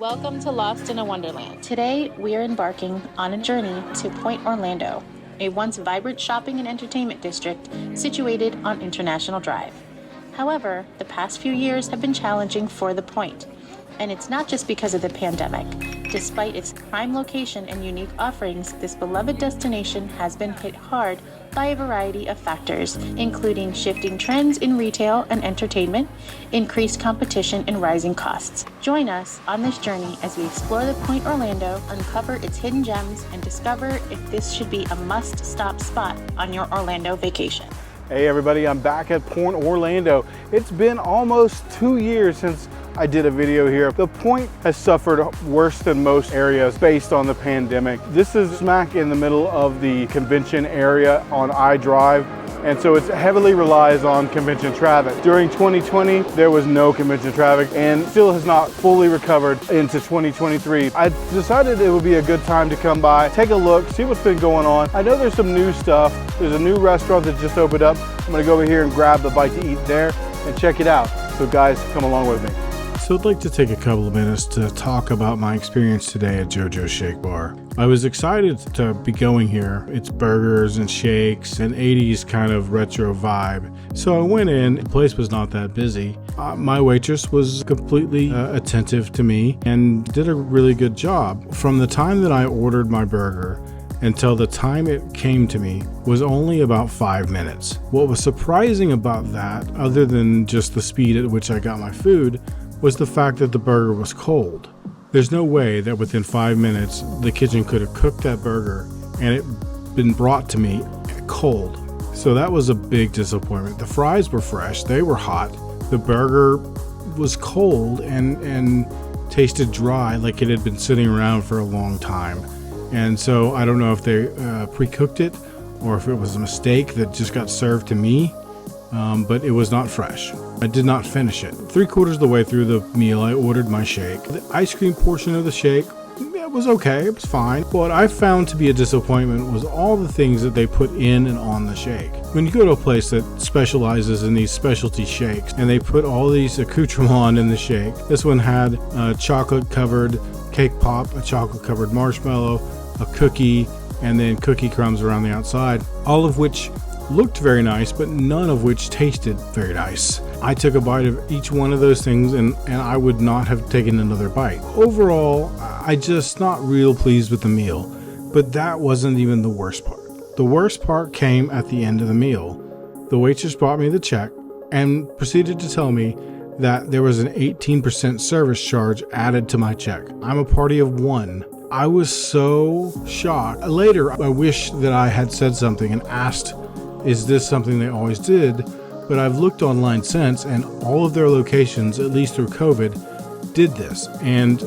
Welcome to Lost in a Wonderland. Today, we are embarking on a journey to Pointe Orlando, a once vibrant shopping and entertainment district situated on International Drive. However, the past few years have been challenging for the Pointe, and it's not just because of the pandemic. Despite its prime location and unique offerings, this beloved destination has been hit hard by a variety of factors, including shifting trends in retail and entertainment, increased competition, and rising costs. Join us on this journey as we explore the Pointe Orlando, uncover its hidden gems, and discover if this should be a must-stop spot on your Orlando vacation. Hey everybody, I'm back at Pointe Orlando. It's been almost 2 years since I did a video here. The Pointe has suffered worse than most areas based on the pandemic. This is smack in the middle of the convention area on I-Drive, and so it heavily relies on convention traffic. During 2020, there was no convention traffic and still has not fully recovered into 2023. I decided it would be a good time to come by, take a look, see what's been going on. I know there's some new stuff. There's a new restaurant that just opened up. I'm gonna go over here and grab the bite to eat there and check it out. So guys, come along with me. So I'd like to take a couple of minutes to talk about my experience today at JoJo Shake Bar. I was excited to be going here. It's burgers and shakes and 80s kind of retro vibe. So I went in, the place was not that busy. My waitress was completely attentive to me and did a really good job. From the time that I ordered my burger until the time it came to me was only about 5 minutes. What was surprising about that, other than just the speed at which I got my food, was the fact that the burger was cold. There's no way that within 5 minutes the kitchen could have cooked that burger and it been brought to me cold. So that was a big disappointment. The fries were fresh, they were hot. The burger was cold and tasted dry, like it had been sitting around for a long time. And so I don't know if they pre-cooked it or if it was a mistake that just got served to me, but it was not fresh. I did not finish it. 3/4 of the way through the meal, I ordered my shake. The ice cream portion of the shake, it was okay, it was fine. What I found to be a disappointment was all the things that they put in and on the shake. When you go to a place that specializes in these specialty shakes and they put all these accoutrements in the shake, this one had a chocolate covered cake pop, a chocolate covered marshmallow, a cookie, and then cookie crumbs around the outside, all of which looked very nice, but none of which tasted very nice. I took a bite of each one of those things and I would not have taken another bite. Overall, I just not real pleased with the meal, but that wasn't even the worst part. The worst part came at the end of the meal. The waitress brought me the check and proceeded to tell me that there was an 18% service charge added to my check. I'm a party of one. I was so shocked. Later, I wish that I had said something and asked, is this something they always did? But I've looked online since, and all of their locations, at least through COVID, did this, and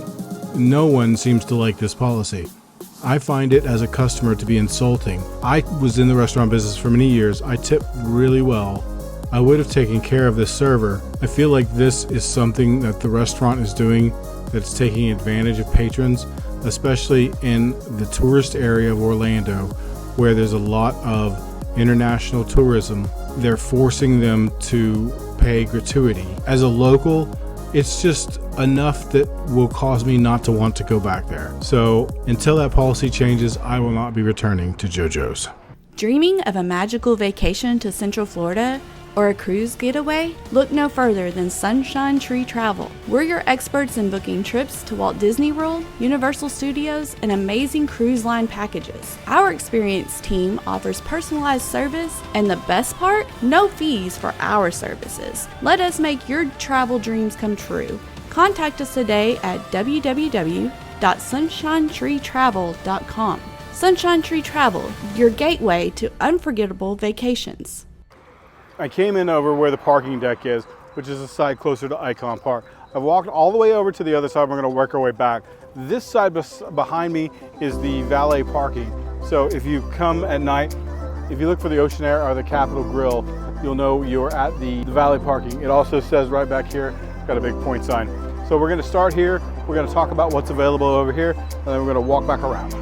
no one seems to like this policy. I find it as a customer to be insulting. I was in the restaurant business for many years. I tip really well. I would have taken care of this server. I feel like this is something that the restaurant is doing that's taking advantage of patrons, especially in the tourist area of Orlando, where there's a lot of international tourism. They're forcing them to pay gratuity. As a local, it's just enough that will cause me not to want to go back there. So until that policy changes, I will not be returning to JoJo's. Dreaming of a magical vacation to Central Florida or a cruise getaway? Look no further than Sunshine Tree Travel. We're your experts in booking trips to Walt Disney World, Universal Studios, and amazing cruise line packages. Our experienced team offers personalized service, and the best part? No fees for our services. Let us make your travel dreams come true. Contact us today at www.sunshinetreetravel.com. Sunshine Tree Travel, your gateway to unforgettable vacations. I came in over where the parking deck is, which is a side closer to Icon Park. I've walked all the way over to the other side. We're gonna work our way back. This side behind me is the valet parking. So if you come at night, if you look for the Ocean Air or the Capitol Grill, you'll know you're at the valet parking. It also says right back here, got a big point sign. So we're gonna start here. We're gonna talk about what's available over here, and then we're gonna walk back around.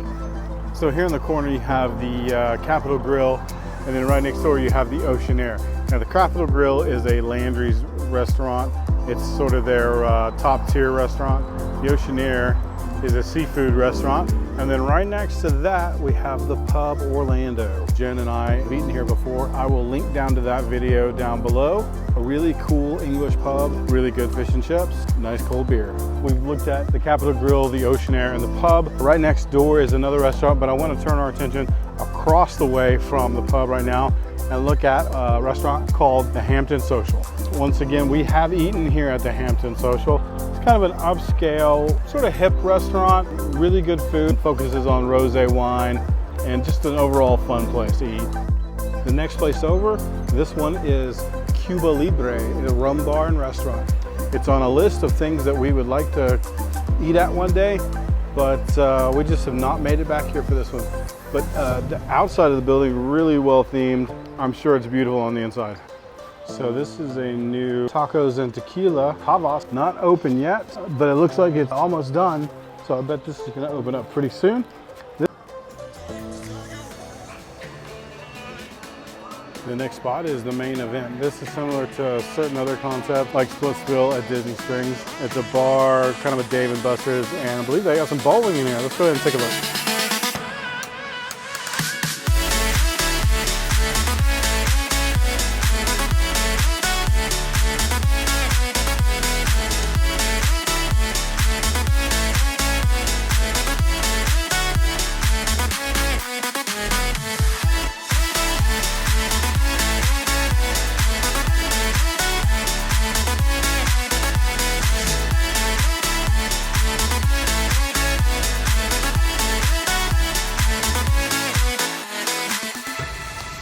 So here in the corner, you have the Capitol Grill, and then right next door, you have the Ocean Air. Now the Capitol Grill is a Landry's restaurant. It's sort of their top tier restaurant. The Oceaneer is a seafood restaurant. And then right next to that, we have the Pub Orlando. Jen and I have eaten here before. I will link down to that video down below. A really cool English pub, really good fish and chips, nice cold beer. We've looked at the Capitol Grill, the Oceaneer, and the pub. Right next door is another restaurant, but I want to turn our attention across the way from the pub right now and look at a restaurant called the Hampton Social. Once again, we have eaten here at the Hampton Social. It's kind of an upscale, sort of hip restaurant, really good food, focuses on rosé wine, and just an overall fun place to eat. The next place over, this one is Cuba Libre, a rum bar and restaurant. It's on a list of things that we would like to eat at one day, but we just have not made it back here for this one. But the outside of the building, really well themed. I'm sure it's beautiful on the inside. So this is a new tacos and tequila Havas. Not open yet, but it looks like it's almost done. So I bet this is gonna open up pretty soon. The next spot is the main event. This is similar to a certain other concept like Splitsville at Disney Springs. It's a bar, kind of a Dave & Buster's, and I believe they got some bowling in here. Let's go ahead and take a look.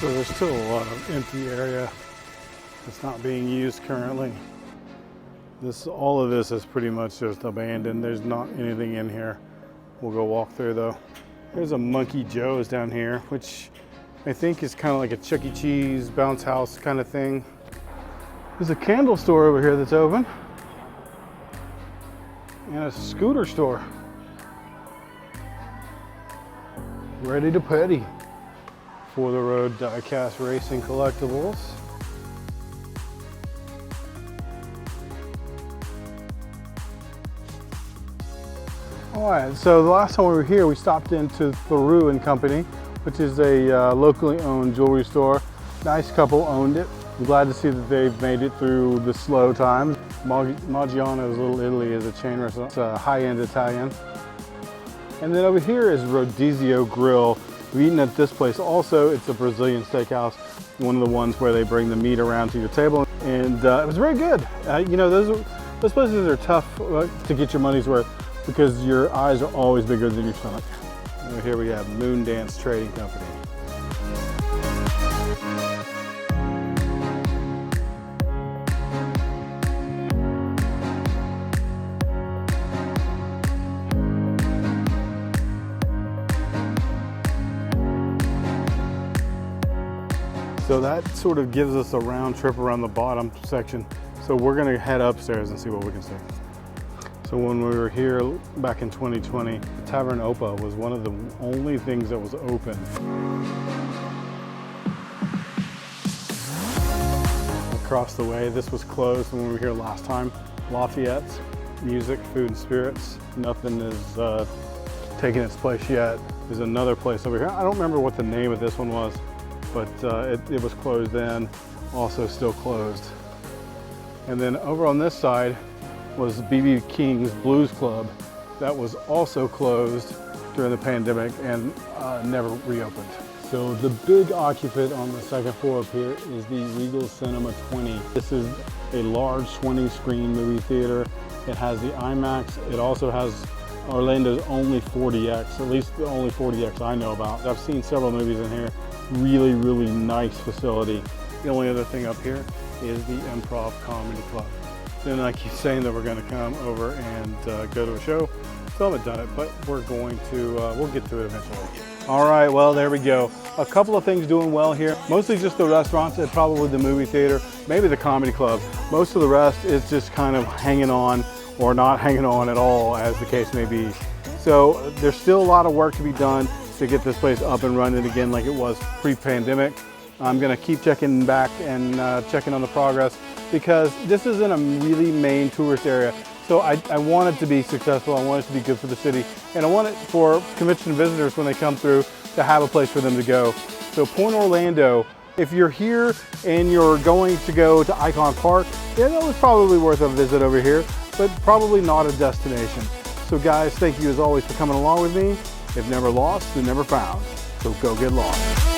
So there's still a lot of empty area that's not being used currently. All of this is pretty much just abandoned. There's not anything in here. We'll go walk through though. There's a Monkey Joe's down here, which I think is kind of like a Chuck E. Cheese bounce house kind of thing. There's a candle store over here that's open. And a scooter store. Ready to petty. For the road die-cast racing collectibles. All right, so the last time we were here, we stopped into Theroux and Company, which is a locally owned jewelry store. Nice couple owned it. I'm glad to see that they've made it through the slow times. Maggiano's Little Italy is a chain restaurant. It's a high-end Italian. And then over here is Rodizio Grill. We've eaten at this place also. It's a Brazilian steakhouse, one of the ones where they bring the meat around to your table. And it was very good. You know, those places are tough to get your money's worth because your eyes are always bigger than your stomach. And here we have Moon Dance Trading Company. So that sort of gives us a round trip around the bottom section. So we're gonna head upstairs and see what we can see. So when we were here back in 2020, Tavern Opa was one of the only things that was open. Across the way, this was closed when we were here last time. Lafayette's, music, food and spirits. Nothing is taking its place yet. There's another place over here. I don't remember what the name of this one was, but it was closed then, also still closed. And then over on this side was B.B. King's Blues Club. That was also closed during the pandemic and never reopened. So the big occupant on the second floor up here is the Regal Cinema 20. This is a large 20-screen movie theater. It has the IMAX. It also has Orlando's only 40X, at least the only 40X I know about. I've seen several movies in here. Really, really nice facility. The only other thing up here is the Improv Comedy Club. Then I keep saying that we're going to come over and go to a show. Still haven't done it, but we're going to, we'll get to it eventually. All right, well, there we go. A couple of things doing well here. Mostly just the restaurants and probably the movie theater, maybe the comedy club. Most of the rest is just kind of hanging on or not hanging on at all, as the case may be. So there's still a lot of work to be done to get this place up and running again like it was pre-pandemic. I'm gonna keep checking back and checking on the progress. because this isn't a really main tourist area. So I want it to be successful, I want it to be good for the city, and I want it for convention visitors when they come through to have a place for them to go. So Pointe Orlando, if you're here and you're going to go to Icon Park, yeah, that was probably worth a visit over here, but probably not a destination. So guys, thank you as always for coming along with me. If never lost, then never found. So go get lost.